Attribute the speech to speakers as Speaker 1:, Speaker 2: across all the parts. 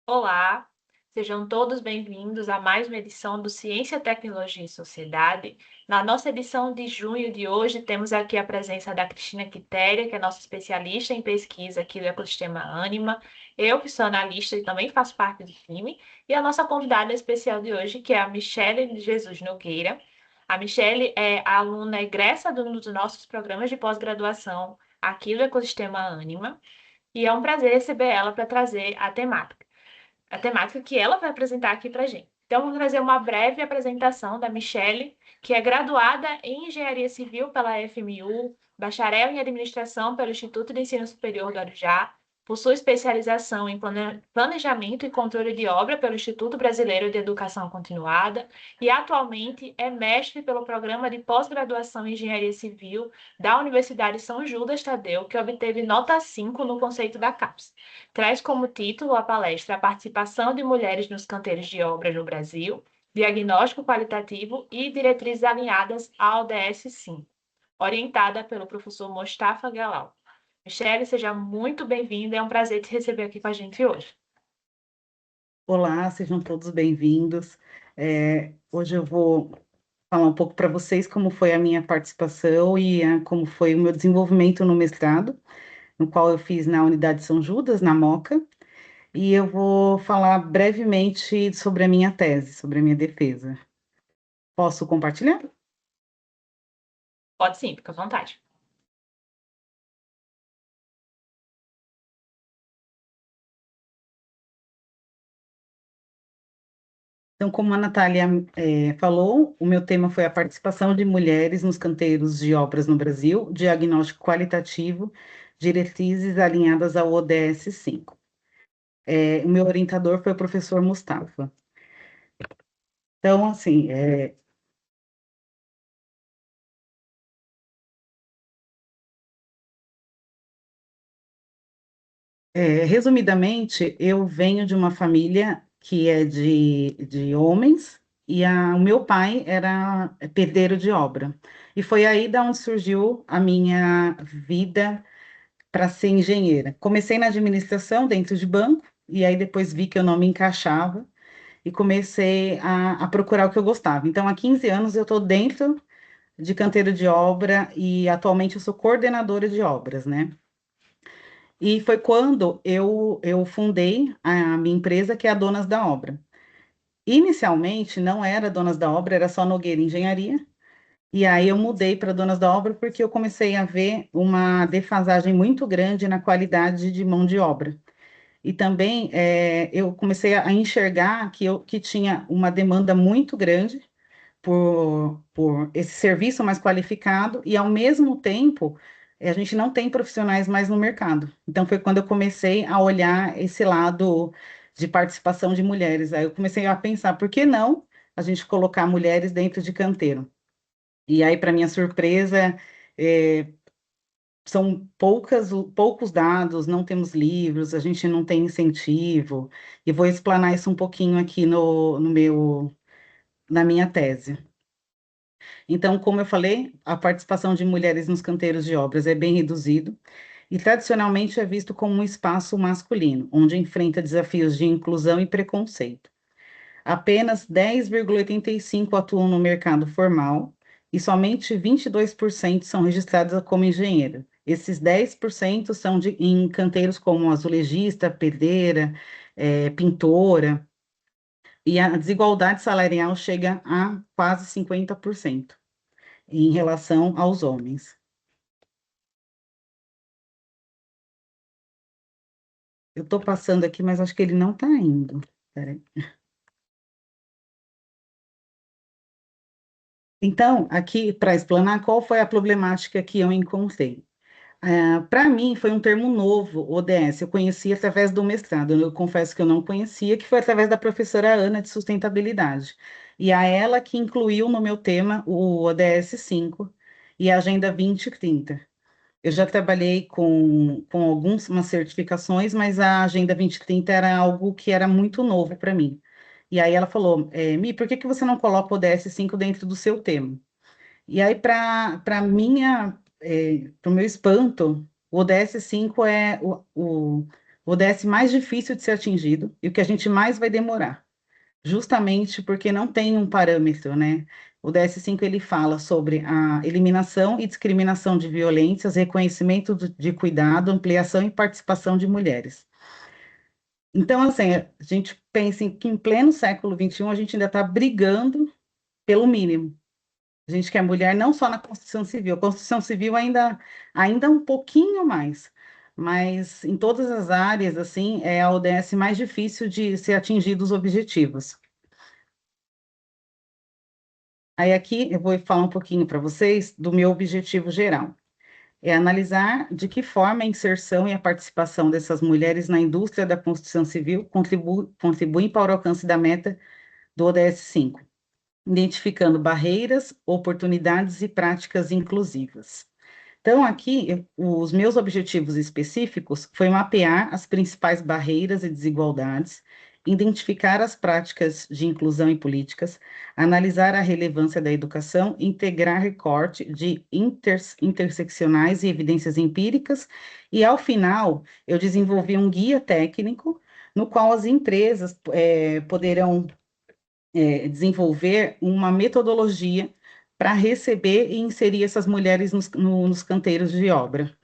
Speaker 1: Olá, sejam todos bem-vindos a mais uma edição do Ciência, Tecnologia e Sociedade. Na nossa edição de junho de hoje, temos aqui a presença da Cristina Quitéria, que é nossa especialista em pesquisa aqui do ecossistema Anima, eu, que sou analista e também faço parte do time, e a nossa convidada especial de hoje, que é a Michele de Jesus Nogueira. A Michele é a aluna egressa de um dos nossos programas de pós-graduação aqui do ecossistema Anima, e é um prazer receber ela para trazer a temática que ela vai apresentar aqui para a gente. Então, vou trazer uma breve apresentação da Michele, que é graduada em Engenharia Civil pela FMU, bacharel em Administração pelo Instituto de Ensino Superior do Arujá, possui especialização em Planejamento e Controle de Obra pelo Instituto Brasileiro de Educação Continuada e atualmente é mestre pelo Programa de Pós-Graduação em Engenharia Civil da Universidade São Judas Tadeu, que obteve nota 5 no conceito da CAPES. Traz como título a palestra A Participação de Mulheres nos Canteiros de Obras no Brasil, Diagnóstico Qualitativo e Diretrizes Alinhadas à ODS 5, orientada pelo professor Mostafa Galal. Michele, seja muito bem-vinda, é um prazer te receber aqui com a gente hoje.
Speaker 2: Olá, sejam todos bem-vindos. Hoje eu vou falar um pouco para vocês como foi a minha participação e como foi o meu desenvolvimento no mestrado, no qual eu fiz na Unidade São Judas, na Moca, e eu vou falar brevemente sobre a minha tese, sobre a minha defesa. Posso compartilhar?
Speaker 1: Pode sim, fica à vontade.
Speaker 2: Então, como a Natália falou, o meu tema foi a participação de mulheres nos canteiros de obras no Brasil, diagnóstico qualitativo, diretrizes alinhadas ao ODS 5. O meu orientador foi o professor Mustafa. Então, assim, resumidamente, eu venho de uma família que é de homens, e o meu pai era pedreiro de obra. E foi aí da onde surgiu a minha vida para ser engenheira. Comecei na administração dentro de banco, e aí depois vi que eu não me encaixava, e comecei a procurar o que eu gostava. Então, há 15 anos eu estou dentro de canteiro de obra e atualmente eu sou coordenadora de obras, né? E foi quando eu fundei a minha empresa, que é a Donas da Obra. Inicialmente não era Donas da Obra, era só Nogueira Engenharia. E aí eu mudei para Donas da Obra porque eu comecei a ver uma defasagem muito grande na qualidade de mão de obra. E também eu comecei a enxergar que tinha uma demanda muito grande por esse serviço mais qualificado e, ao mesmo tempo, a gente não tem profissionais mais no mercado. Então, foi quando eu comecei a olhar esse lado de participação de mulheres. Aí eu comecei a pensar, por que não a gente colocar mulheres dentro de canteiro? E aí, para minha surpresa, é, são poucos dados, não temos livros, a gente não tem incentivo, e vou explanar isso um pouquinho aqui na minha tese. Então, como eu falei, a participação de mulheres nos canteiros de obras é bem reduzido e tradicionalmente é visto como um espaço masculino, onde enfrenta desafios de inclusão e preconceito. Apenas 10,85% atuam no mercado formal e somente 22% são registradas como engenheira. Esses 10% são em canteiros como azulejista, pedreira, pintora, e a desigualdade salarial chega a quase 50% em relação aos homens. Eu estou passando aqui, mas acho que ele não está indo. Peraí. Então, aqui, para explanar qual foi a problemática que eu encontrei. Para mim, foi um termo novo, ODS. Eu conheci através do mestrado. Eu confesso que eu não conhecia, que foi através da professora Ana de sustentabilidade. E a ela que incluiu no meu tema o ODS 5 e a Agenda 2030. Eu já trabalhei com algumas certificações, mas a Agenda 2030 era algo que era muito novo para mim. E aí ela falou, Mi, por que que você não coloca o ODS 5 dentro do seu tema? E aí, para o meu espanto, o ODS 5 é o ODS mais difícil de ser atingido e o que a gente mais vai demorar, justamente porque não tem um parâmetro, né? O DS5 ele fala sobre a eliminação e discriminação de violências, reconhecimento de cuidado, ampliação e participação de mulheres. Então, assim, a gente pensa que em pleno século XXI a gente ainda está brigando pelo mínimo. A gente quer mulher não só na Constituição Civil, a Constituição Civil ainda um pouquinho mais, mas em todas as áreas, assim, é a ODS mais difícil de ser atingido os objetivos. Aí aqui eu vou falar um pouquinho para vocês do meu objetivo geral. É analisar de que forma a inserção e a participação dessas mulheres na indústria da construção civil contribuem para o alcance da meta do ODS 5, identificando barreiras, oportunidades e práticas inclusivas. Então, aqui, os meus objetivos específicos foi mapear as principais barreiras e desigualdades, identificar as práticas de inclusão em políticas, analisar a relevância da educação, integrar recorte de interseccionais e evidências empíricas, e, ao final, eu desenvolvi um guia técnico no qual as empresas poderão desenvolver uma metodologia para receber e inserir essas mulheres nos canteiros de obra.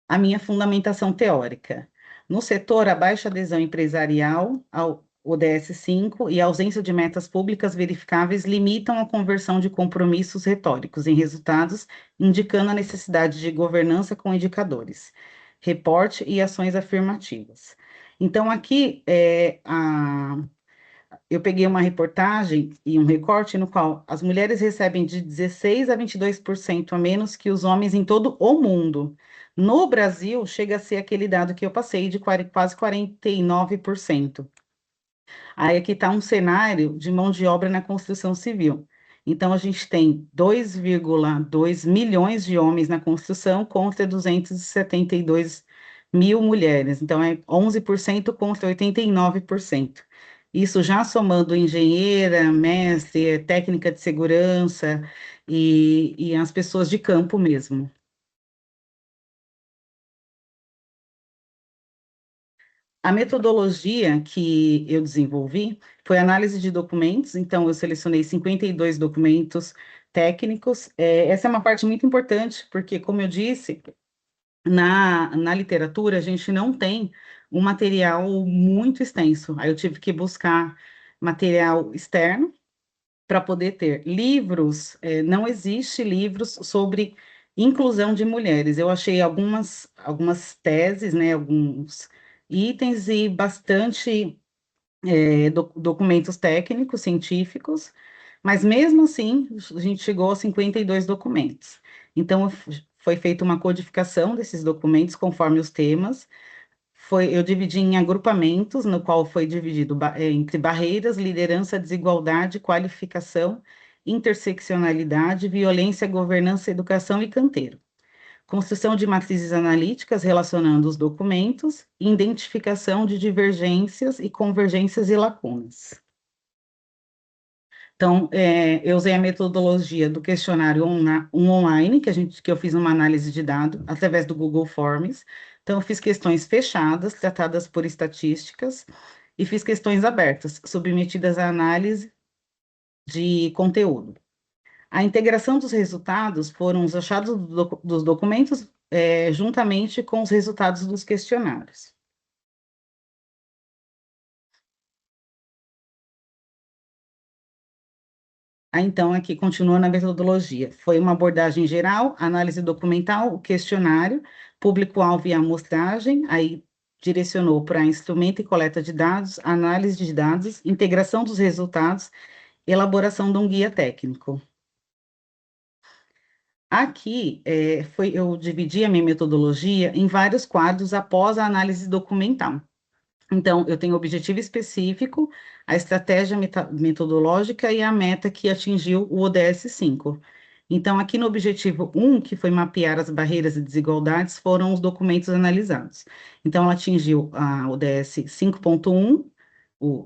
Speaker 2: A minha fundamentação teórica. No setor, a baixa adesão empresarial ao ODS 5 e a ausência de metas públicas verificáveis limitam a conversão de compromissos retóricos em resultados, indicando a necessidade de governança com indicadores, reporte e ações afirmativas. Então, aqui, eu peguei uma reportagem e um recorte no qual as mulheres recebem de 16 a 22% a menos que os homens em todo o mundo. No Brasil, chega a ser aquele dado que eu passei de quase 49%. Aí aqui está um cenário de mão de obra na construção civil. Então, a gente tem 2,2 milhões de homens na construção contra 272 mil mulheres. Então, é 11% contra 89%. Isso já somando engenheira, mestre, técnica de segurança e as pessoas de campo mesmo. A metodologia que eu desenvolvi foi análise de documentos, então eu selecionei 52 documentos técnicos. Essa é uma parte muito importante, porque, como eu disse, na literatura a gente não tem um material muito extenso. Aí eu tive que buscar material externo para poder ter livros. Não existe livros sobre inclusão de mulheres. Eu achei algumas teses, né, alguns itens e bastante documentos técnicos, científicos, mas mesmo assim a gente chegou a 52 documentos. Então, foi feita uma codificação desses documentos conforme os temas. Eu dividi em agrupamentos, no qual foi dividido entre barreiras, liderança, desigualdade, qualificação, interseccionalidade, violência, governança, educação e canteiro. Construção de matrizes analíticas relacionando os documentos, identificação de divergências e convergências e lacunas. Então, eu usei a metodologia do questionário online, que eu fiz uma análise de dados através do Google Forms. Então, eu fiz questões fechadas, tratadas por estatísticas, e fiz questões abertas, submetidas à análise de conteúdo. A integração dos resultados foram os achados dos documentos, juntamente com os resultados dos questionários. Então, aqui continua na metodologia. Foi uma abordagem geral, análise documental, o questionário, público-alvo e amostragem, aí direcionou para instrumento e coleta de dados, análise de dados, integração dos resultados, elaboração de um guia técnico. Aqui, eu dividi a minha metodologia em vários quadros após a análise documental. Então, eu tenho o objetivo específico, a estratégia metodológica e a meta que atingiu o ODS 5. Então, aqui no objetivo 1, que foi mapear as barreiras e desigualdades, foram os documentos analisados. Então, ela atingiu a ODS 5.1,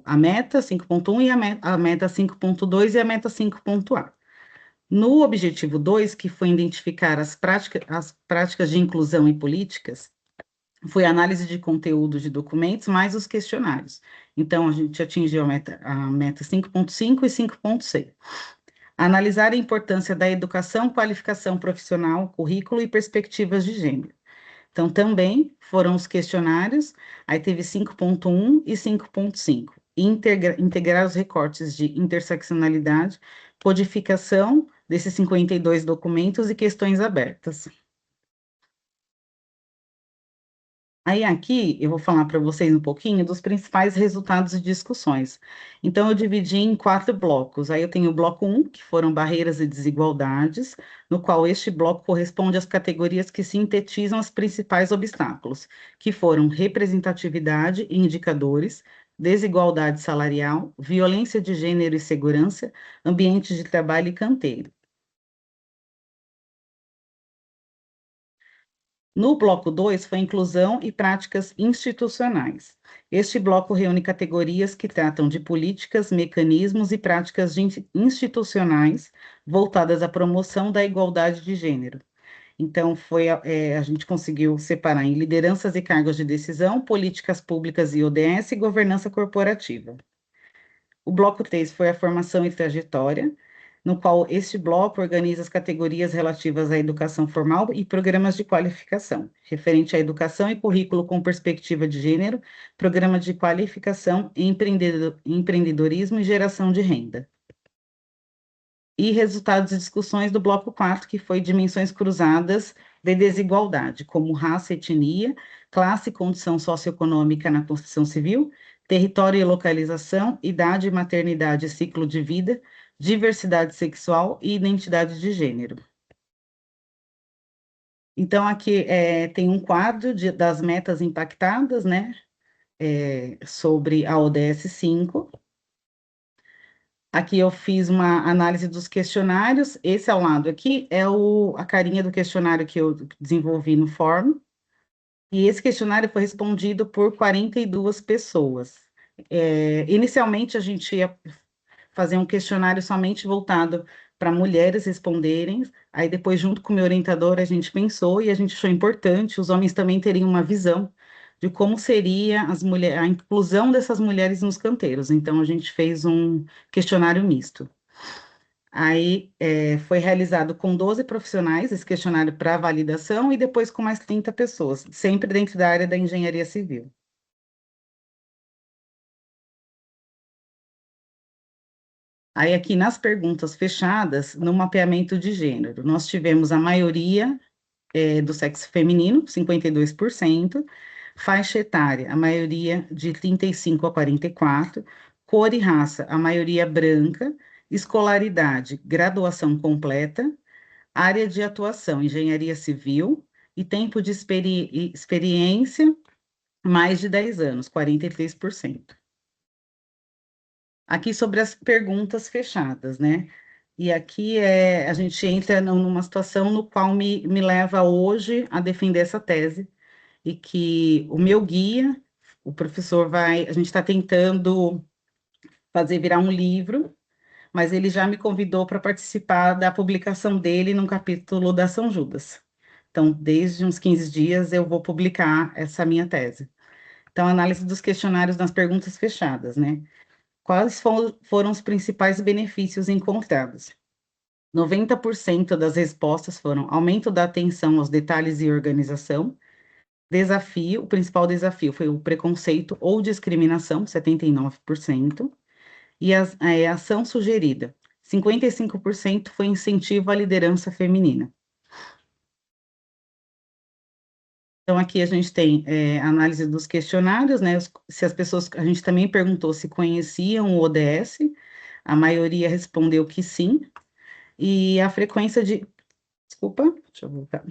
Speaker 2: a meta 5.1 e a meta 5.2 e a meta 5.A. No objetivo 2, que foi identificar as práticas de inclusão e políticas, foi a análise de conteúdo de documentos mais os questionários. Então, a gente atingiu a meta 5.5 e 5.6. Analisar a importância da educação, qualificação profissional, currículo e perspectivas de gênero. Então, também foram os questionários, aí teve 5.1 e 5.5. Integrar os recortes de interseccionalidade, codificação desses 52 documentos e questões abertas. Aí aqui eu vou falar para vocês um pouquinho dos principais resultados e discussões. Então, eu dividi em 4 blocos. Aí eu tenho o bloco 1, que foram barreiras e desigualdades, no qual este bloco corresponde às categorias que sintetizam os principais obstáculos, que foram representatividade e indicadores, desigualdade salarial, violência de gênero e segurança, ambiente de trabalho e canteiro. No bloco 2 foi inclusão e práticas institucionais. Este bloco reúne categorias que tratam de políticas, mecanismos e práticas institucionais voltadas à promoção da igualdade de gênero. Então, a gente conseguiu separar em lideranças e cargos de decisão, políticas públicas e ODS e governança corporativa. O bloco 3 foi a formação e trajetória, no qual este bloco organiza as categorias relativas à educação formal e programas de qualificação, referente à educação e currículo com perspectiva de gênero, programa de qualificação, empreendedorismo e geração de renda. E resultados e discussões do bloco 4, que foi dimensões cruzadas de desigualdade, como raça, etnia, classe e condição socioeconômica na construção civil, território e localização, idade, maternidade e ciclo de vida, diversidade sexual e identidade de gênero. Então, aqui tem um quadro das metas impactadas, né, sobre a ODS 5. Aqui eu fiz uma análise dos questionários. Esse ao lado aqui é a carinha do questionário que eu desenvolvi no fórum. E esse questionário foi respondido por 42 pessoas. Inicialmente, a gente ia fazer um questionário somente voltado para mulheres responderem. Aí, depois, junto com o meu orientador, a gente pensou e a gente achou importante os homens também terem uma visão de como seria a inclusão dessas mulheres nos canteiros. Então, a gente fez um questionário misto. Aí foi realizado com 12 profissionais esse questionário para validação e depois com mais 30 pessoas, sempre dentro da área da engenharia civil. Aí aqui nas perguntas fechadas, no mapeamento de gênero, nós tivemos a maioria do sexo feminino, 52%, faixa etária, a maioria de 35 a 44, cor e raça, a maioria branca, escolaridade, graduação completa, área de atuação, engenharia civil, e tempo de experiência, mais de 10 anos, 43%. Aqui sobre as perguntas fechadas, né? E aqui a gente entra numa situação no qual me leva hoje a defender essa tese, e que o meu guia, o professor a gente está tentando fazer virar um livro, mas ele já me convidou para participar da publicação dele num capítulo da São Judas. Então, desde uns 15 dias, eu vou publicar essa minha tese. Então, análise dos questionários nas perguntas fechadas, né? Quais foram os principais benefícios encontrados? 90% das respostas foram aumento da atenção aos detalhes e organização. Desafio, o principal desafio foi o preconceito ou discriminação, 79%. E a ação sugerida, 55% foi incentivo à liderança feminina. Então, aqui a gente tem análise dos questionários, né? Se as pessoas, a gente também perguntou se conheciam o ODS, a maioria respondeu que sim, e a frequência de, desculpa, deixa eu voltar.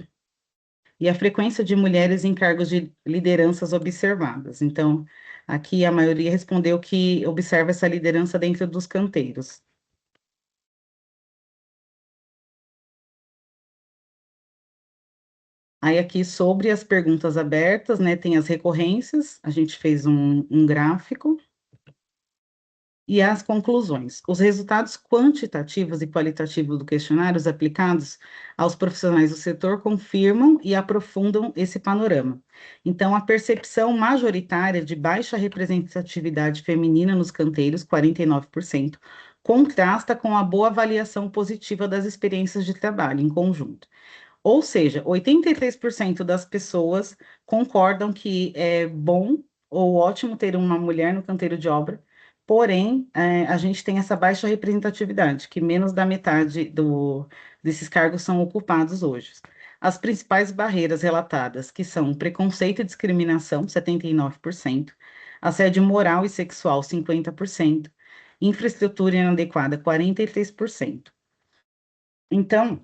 Speaker 2: E a frequência de mulheres em cargos de lideranças observadas. Então, aqui a maioria respondeu que observa essa liderança dentro dos canteiros. Aí aqui sobre as perguntas abertas, né, tem as recorrências, a gente fez um gráfico, E as conclusões. Os resultados quantitativos e qualitativos do questionário aplicados aos profissionais do setor confirmam e aprofundam esse panorama. Então, a percepção majoritária de baixa representatividade feminina nos canteiros, 49%, contrasta com a boa avaliação positiva das experiências de trabalho em conjunto. Ou seja, 83% das pessoas concordam que é bom ou ótimo ter uma mulher no canteiro de obra, porém, a gente tem essa baixa representatividade, que menos da metade desses cargos são ocupados hoje. As principais barreiras relatadas, que são preconceito e discriminação, 79%, assédio moral e sexual, 50%, infraestrutura inadequada, 43%. Então,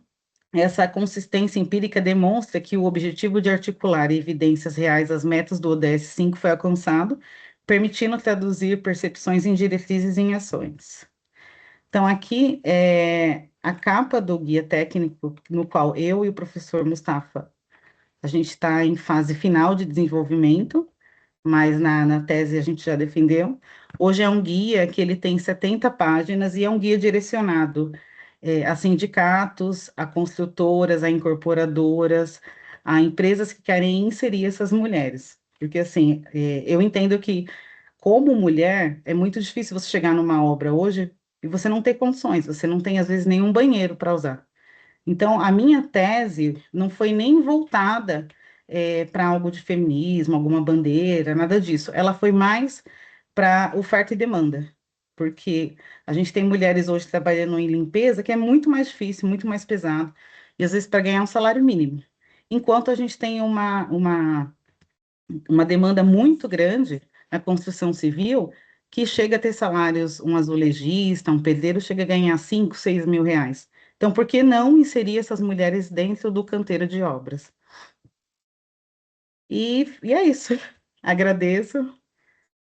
Speaker 2: essa consistência empírica demonstra que o objetivo de articular evidências reais às metas do ODS 5 foi alcançado, permitindo traduzir percepções em diretrizes e em ações. Então, aqui é a capa do guia técnico, no qual eu e o professor Mustafa, a gente está em fase final de desenvolvimento, mas na tese a gente já defendeu. Hoje é um guia que ele tem 70 páginas e é um guia direcionado a sindicatos, a construtoras, a incorporadoras, a empresas que querem inserir essas mulheres. Porque, assim, eu entendo que, como mulher, é muito difícil você chegar numa obra hoje e você não ter condições, você não tem, às vezes, nenhum banheiro para usar. Então, a minha tese não foi nem voltada para algo de feminismo, alguma bandeira, nada disso. Ela foi mais para oferta e demanda, porque a gente tem mulheres hoje trabalhando em limpeza que é muito mais difícil, muito mais pesado, e às vezes para ganhar um salário mínimo. Enquanto a gente tem uma demanda muito grande na construção civil, que chega a ter salários, um azulejista, um pedreiro, chega a ganhar 5, 6 mil reais. Então, por que não inserir essas mulheres dentro do canteiro de obras? E é isso. Agradeço.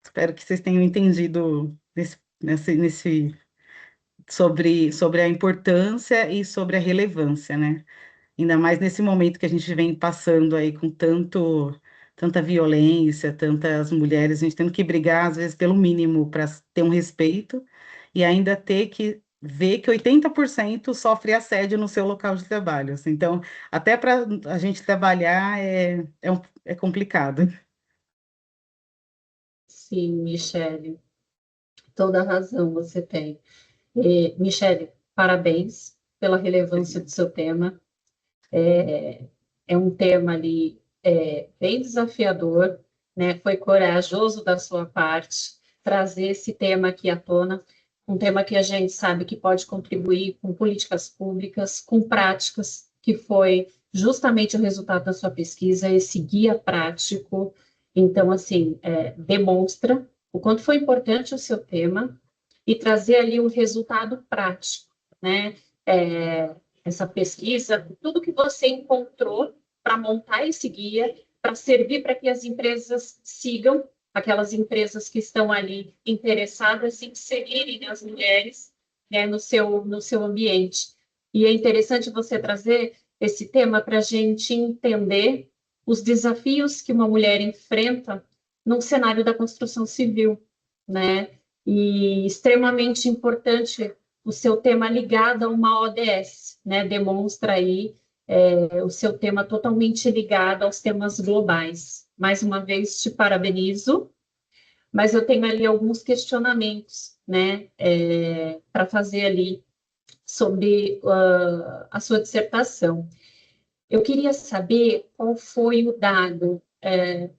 Speaker 2: Espero que vocês tenham entendido sobre a importância e sobre a relevância, né? Ainda mais nesse momento que a gente vem passando aí com tanta violência, tantas mulheres, a gente tendo que brigar, às vezes, pelo mínimo para ter um respeito, e ainda ter que ver que 80% sofre assédio no seu local de trabalho. Assim. Então, até para a gente trabalhar é complicado.
Speaker 3: Sim, Michele, toda a razão você tem. Michele, parabéns pela relevância do seu tema. É um tema ali bem desafiador, né? Foi corajoso da sua parte trazer esse tema aqui à tona, um tema que a gente sabe que pode contribuir com políticas públicas, com práticas, que foi justamente o resultado da sua pesquisa, esse guia prático. Então, assim, demonstra o quanto foi importante o seu tema e trazer ali um resultado prático, né? Essa pesquisa, tudo que você encontrou para montar esse guia, para servir para que as empresas sigam, aquelas empresas que estão ali interessadas em inserirem as mulheres, né, no seu ambiente. E é interessante você trazer esse tema para a gente entender os desafios que uma mulher enfrenta num cenário da construção civil, né? E extremamente importante o seu tema ligado a uma ODS, né? Demonstra aí o seu tema totalmente ligado aos temas globais. Mais uma vez, te parabenizo, mas eu tenho ali alguns questionamentos, né, para fazer ali sobre a sua dissertação. Eu queria saber qual foi o dado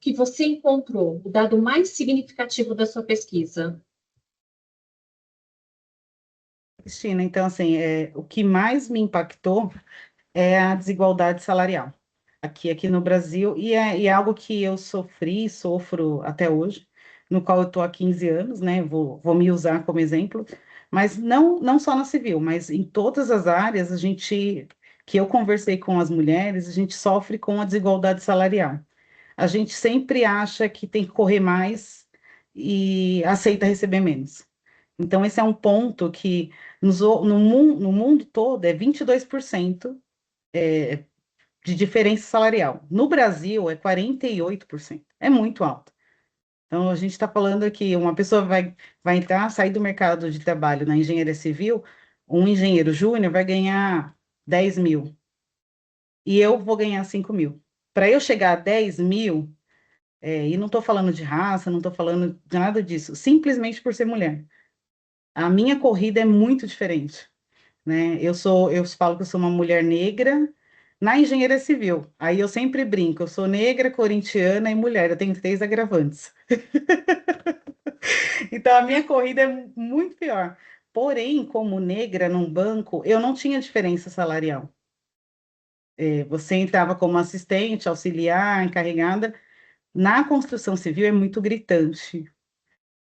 Speaker 3: que você encontrou, o dado mais significativo da sua pesquisa.
Speaker 2: Cristina, então, assim, o que mais me impactou é a desigualdade salarial aqui no Brasil, e é algo que eu sofri e sofro até hoje, no qual eu estou há 15 anos, né? Vou me usar como exemplo, mas não só na civil, mas em todas as áreas, que eu conversei com as mulheres, a gente sofre com a desigualdade salarial. A gente sempre acha que tem que correr mais e aceita receber menos. Então, esse é um ponto que no mundo todo é 22% de diferença salarial. No Brasil, é 48%. É muito alto. Então, a gente está falando aqui, uma pessoa vai entrar, sair do mercado de trabalho na engenharia civil, um engenheiro júnior vai ganhar 10 mil, e eu vou ganhar 5 mil. Para eu chegar a 10 mil, e não estou falando de raça, não estou falando de nada disso, simplesmente por ser mulher. A minha corrida é muito diferente, né? Eu falo que eu sou uma mulher negra na engenharia civil. Aí eu sempre brinco, eu sou negra, corintiana e mulher, eu tenho 3 agravantes. Então a minha corrida é muito pior. Porém, como negra num banco, eu não tinha diferença salarial. Você entrava como assistente, auxiliar, encarregada. Na construção civil é muito gritante.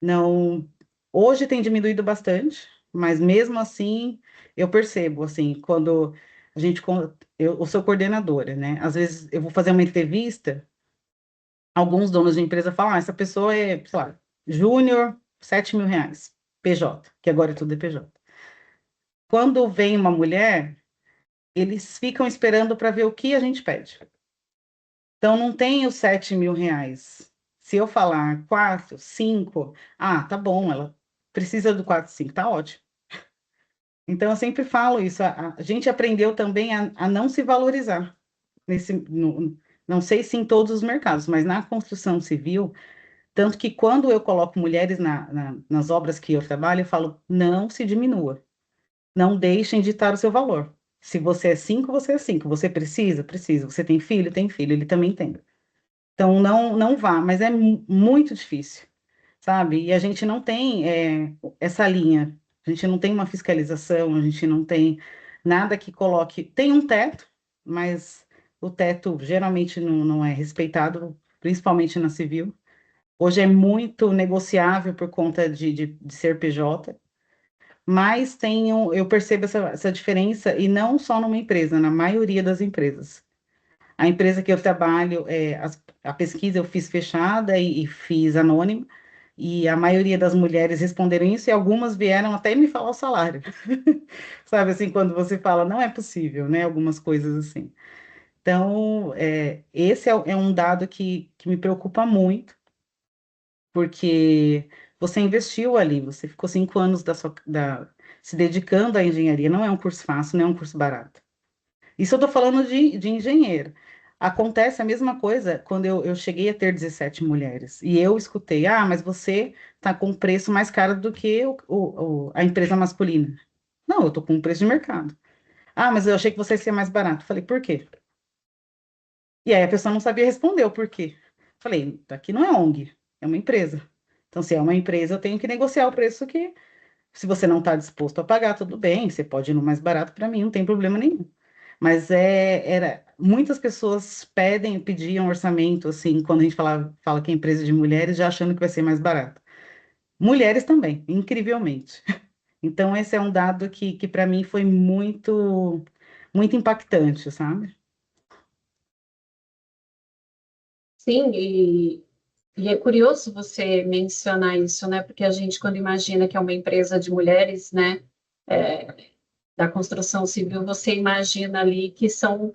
Speaker 2: Não, hoje tem diminuído bastante, mas mesmo assim eu percebo assim, quando a gente eu sou coordenadora, né? Às vezes eu vou fazer uma entrevista, alguns donos de empresa falam, essa pessoa é, sei lá, júnior, 7 mil reais, PJ, que agora tudo é PJ. Quando vem uma mulher, eles ficam esperando para ver o que a gente pede. Então, não tem os 7 mil reais. Se eu falar 4, 5, tá bom, ela precisa do 4, 5, tá ótimo. Então, eu sempre falo isso, a gente aprendeu também a não se valorizar. Não sei se em todos os mercados, mas na construção civil, tanto que quando eu coloco mulheres nas obras que eu trabalho, eu falo, não se diminua, não deixem de ditar o seu valor. Se você é 5, você é 5. Você precisa? Precisa. Você tem filho? Tem filho. Ele também tem. Então, não vá, mas é muito difícil, sabe? E a gente não tem essa linha, a gente não tem uma fiscalização, a gente não tem nada que coloque. Tem um teto, mas o teto geralmente não é respeitado, principalmente na civil. Hoje é muito negociável por conta de ser PJ, mas eu percebo essa diferença, e não só numa empresa, na maioria das empresas. A empresa que eu trabalho, a pesquisa eu fiz fechada e fiz anônima, e a maioria das mulheres responderam isso, e algumas vieram até me falar o salário. Sabe, assim, quando você fala, não é possível, né? Algumas coisas assim. Então, esse é um dado que me preocupa muito, porque você investiu ali, você ficou 5 anos se dedicando à engenharia, não é um curso fácil, não é um curso barato. Isso eu estou falando de engenheiro. Acontece a mesma coisa quando eu cheguei a ter 17 mulheres. E eu escutei, mas você está com um preço mais caro do que a empresa masculina. Não, eu estou com um preço de mercado. Mas eu achei que você ia ser mais barato. Falei, por quê? E aí a pessoa não sabia responder o porquê. Falei, aqui não é ONG, é uma empresa. Então, se é uma empresa, eu tenho que negociar o preço que, se você não está disposto a pagar, tudo bem, você pode ir no mais barato para mim, não tem problema nenhum. Mas muitas pessoas pediam orçamento, assim, quando a gente fala que é empresa de mulheres, já achando que vai ser mais barato. Mulheres também, incrivelmente. Então, esse é um dado que para mim foi muito, muito impactante, sabe?
Speaker 3: Sim, e é curioso você mencionar isso, né? Porque a gente, quando imagina que é uma empresa de mulheres, né, da construção civil, você imagina ali que são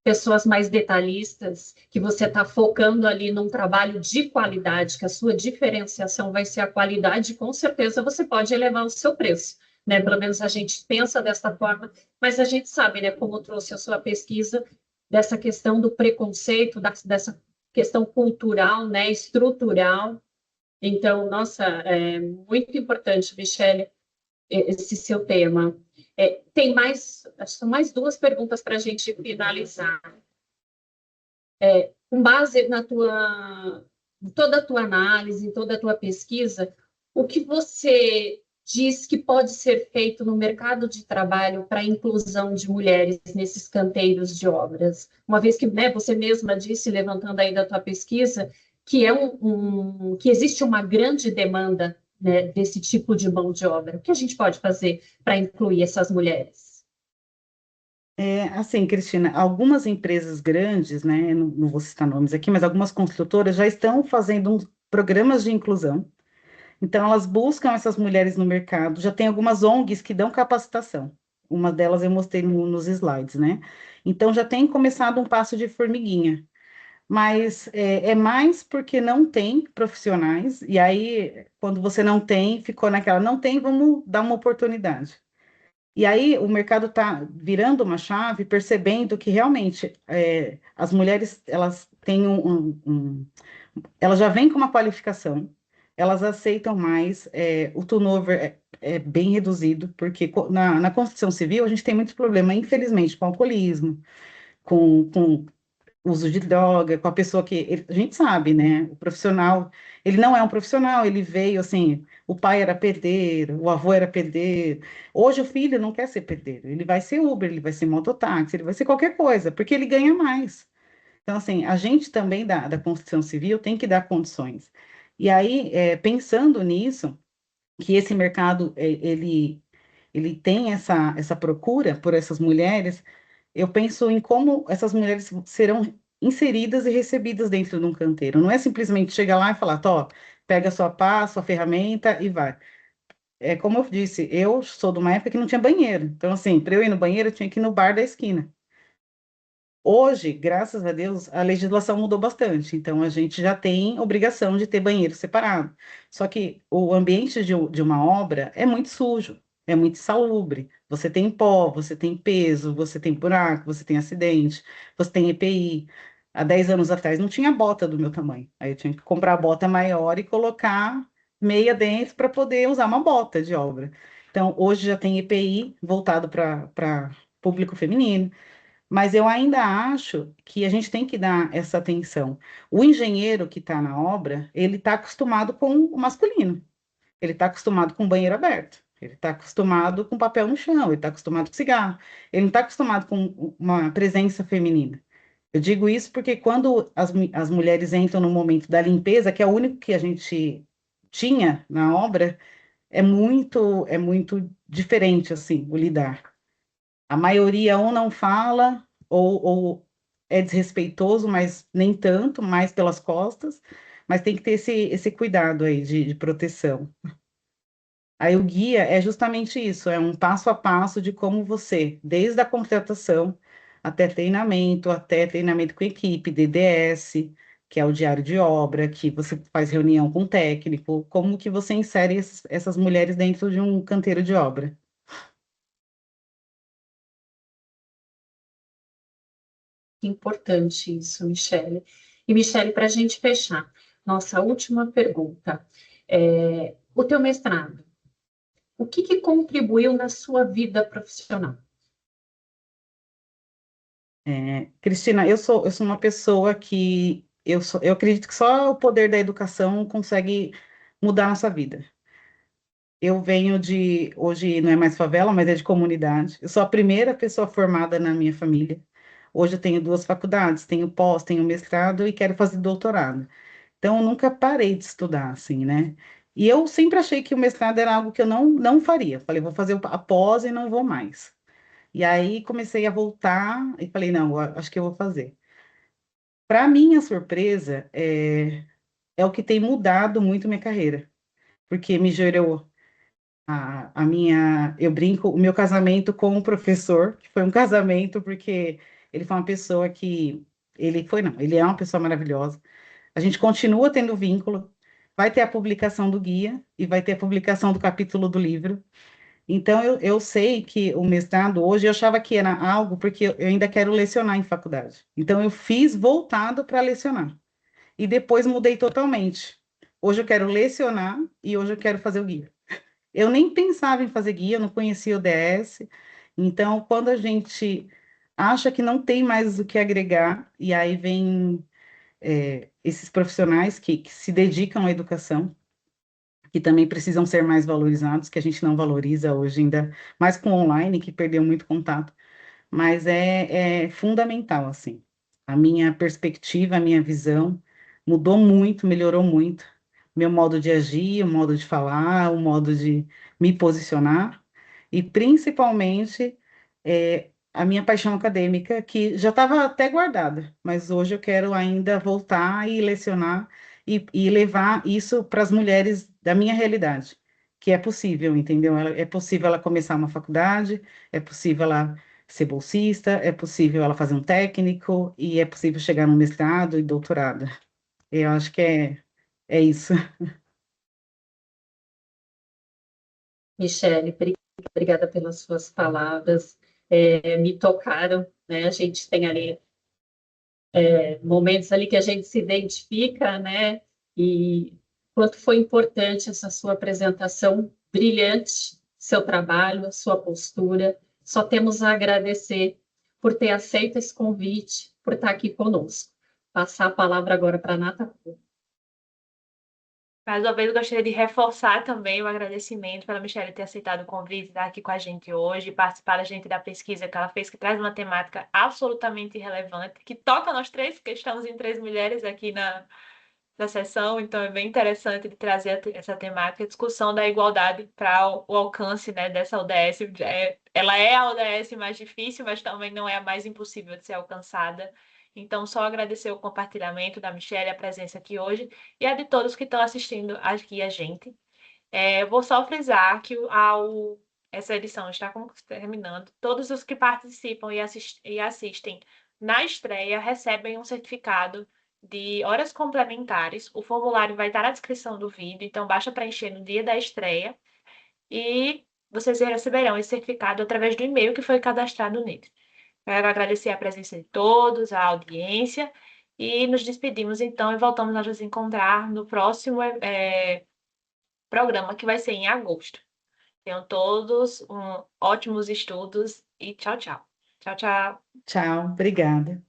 Speaker 3: pessoas mais detalhistas, que você está focando ali num trabalho de qualidade, que a sua diferenciação vai ser a qualidade, e com certeza você pode elevar o seu preço, né? Pelo menos a gente pensa dessa forma, mas a gente sabe, né, como trouxe a sua pesquisa, dessa questão do preconceito, dessa questão cultural, né, estrutural. Então, nossa, é muito importante, Michele, esse seu tema. Tem mais, acho que são mais duas perguntas para a gente finalizar. Com base em toda a tua análise, em toda a tua pesquisa, o que você diz que pode ser feito no mercado de trabalho para a inclusão de mulheres nesses canteiros de obras? Uma vez que, né, você mesma disse, levantando aí da tua pesquisa, que que existe uma grande demanda, né, desse tipo de mão de obra. O que a gente pode fazer para incluir essas mulheres?
Speaker 2: Assim, Cristina, algumas empresas grandes, né, não vou citar nomes aqui, mas algumas construtoras já estão fazendo programas de inclusão. Então, elas buscam essas mulheres no mercado. Já tem algumas ONGs que dão capacitação. Uma delas eu mostrei nos slides, né? Então, já tem começado um passo de formiguinha. mas é mais porque não tem profissionais, e aí, quando você não tem, ficou naquela, não tem, vamos dar uma oportunidade. E aí o mercado está virando uma chave, percebendo que realmente as mulheres elas têm elas já vêm com uma qualificação, elas aceitam mais, o turnover é bem reduzido, porque na construção civil a gente tem muitos problemas, infelizmente, com alcoolismo, com uso de droga, com a pessoa que a gente sabe, né? O profissional, ele não é um profissional, ele veio assim, o pai era pedreiro, o avô era pedreiro. Hoje o filho não quer ser pedreiro, ele vai ser Uber, ele vai ser mototáxi, ele vai ser qualquer coisa, porque ele ganha mais. Então, assim, a gente também da construção civil tem que dar condições. E aí, pensando nisso, que esse mercado, ele tem essa procura por essas mulheres, eu penso em como essas mulheres serão inseridas e recebidas dentro de um canteiro. Não é simplesmente chegar lá e falar, Tó, pega sua pá, sua ferramenta e vai. É como eu disse, eu sou de uma época que não tinha banheiro. Então, assim, para eu ir no banheiro, eu tinha que ir no bar da esquina. Hoje, graças a Deus, a legislação mudou bastante, então a gente já tem obrigação de ter banheiro separado. Só que o ambiente de uma obra é muito sujo, é muito insalubre. Você tem pó, você tem peso, você tem buraco, você tem acidente, você tem EPI. Há 10 anos atrás não tinha bota do meu tamanho. Aí eu tinha que comprar a bota maior e colocar meia dentro para poder usar uma bota de obra. Então, hoje já tem EPI voltado para público feminino. Mas eu ainda acho que a gente tem que dar essa atenção. O engenheiro que está na obra, ele está acostumado com o masculino, ele está acostumado com o banheiro aberto, ele está acostumado com papel no chão, ele está acostumado com cigarro, ele não está acostumado com uma presença feminina. Eu digo isso porque quando as mulheres entram no momento da limpeza, que é o único que a gente tinha na obra, é muito diferente assim o lidar. A maioria ou não fala, ou é desrespeitoso, mas nem tanto, mais pelas costas, mas tem que ter esse cuidado aí de proteção. Aí o guia é justamente isso, é um passo a passo de como você, desde a contratação até treinamento com equipe, DDS, que é o diário de obra, que você faz reunião com o técnico, como que você insere essas mulheres dentro de um canteiro de obra.
Speaker 3: Importante isso, Michele. E, Michele, para a gente fechar, nossa última pergunta. O teu mestrado, o que contribuiu na sua vida profissional?
Speaker 2: Cristina, eu sou uma pessoa que eu acredito que só o poder da educação consegue mudar a nossa vida. Eu venho hoje não é mais favela, mas é de comunidade. Eu sou a primeira pessoa formada na minha família. Hoje eu tenho 2 faculdades, tenho pós, tenho mestrado e quero fazer doutorado. Então eu nunca parei de estudar, assim, né? E eu sempre achei que o mestrado era algo que eu não faria. Falei, vou fazer a pós e não vou mais. E aí comecei a voltar e falei, não, eu acho que eu vou fazer. Para minha surpresa, é o que tem mudado muito minha carreira, porque me gerou eu brinco, o meu casamento com o professor, que foi um casamento porque ele foi uma pessoa que, ele é uma pessoa maravilhosa. A gente continua tendo vínculo, vai ter a publicação do guia e vai ter a publicação do capítulo do livro. Então, eu sei que o mestrado hoje, eu achava que era algo, porque eu ainda quero lecionar em faculdade. Então, eu fiz voltado para lecionar. E depois mudei totalmente. Hoje eu quero lecionar e hoje eu quero fazer o guia. Eu nem pensava em fazer guia, eu não conhecia o DS. Então, quando a gente acha que não tem mais o que agregar, e aí vem esses profissionais que se dedicam à educação, que também precisam ser mais valorizados, que a gente não valoriza hoje ainda, mais com o online, que perdeu muito contato, mas é fundamental, assim. A minha perspectiva, a minha visão mudou muito, melhorou muito. Meu modo de agir, o modo de falar, o modo de me posicionar, e principalmente a minha paixão acadêmica, que já estava até guardada, mas hoje eu quero ainda voltar e lecionar e levar isso para as mulheres da minha realidade, que é possível, entendeu? É possível ela começar uma faculdade, é possível ela ser bolsista, é possível ela fazer um técnico e é possível chegar no mestrado e doutorado. Eu acho que é isso.
Speaker 3: Michele, obrigada pelas suas palavras, me tocaram, né? A gente tem ali momentos ali que a gente se identifica, né? E quanto foi importante essa sua apresentação brilhante, seu trabalho, sua postura. Só temos a agradecer por ter aceito esse convite, por estar aqui conosco. Passar a palavra agora para a Nata.
Speaker 1: Mais uma vez, eu gostaria de reforçar também o agradecimento pela Michelle ter aceitado o convite, de estar aqui com a gente hoje, participar da gente da pesquisa que ela fez, que traz uma temática absolutamente relevante, que toca nós três, porque estamos em três mulheres aqui na sessão, então é bem interessante de trazer essa temática, a discussão da igualdade para o alcance, né, dessa ODS. Ela é a ODS mais difícil, mas também não é a mais impossível de ser alcançada. Então, só agradecer o compartilhamento da Michelle, a presença aqui hoje, e a de todos que estão assistindo aqui a gente. Eu vou só frisar que essa edição está terminando. Todos os que participam e assistem na estreia recebem um certificado de horas complementares. O formulário vai estar na descrição do vídeo, então basta preencher no dia da estreia e vocês receberão esse certificado através do e-mail que foi cadastrado nele. Quero agradecer a presença de todos, a audiência, e nos despedimos então e voltamos a nos encontrar no próximo programa, que vai ser em agosto. Tenham todos ótimos estudos e tchau, tchau. Tchau, tchau.
Speaker 2: Tchau, obrigada.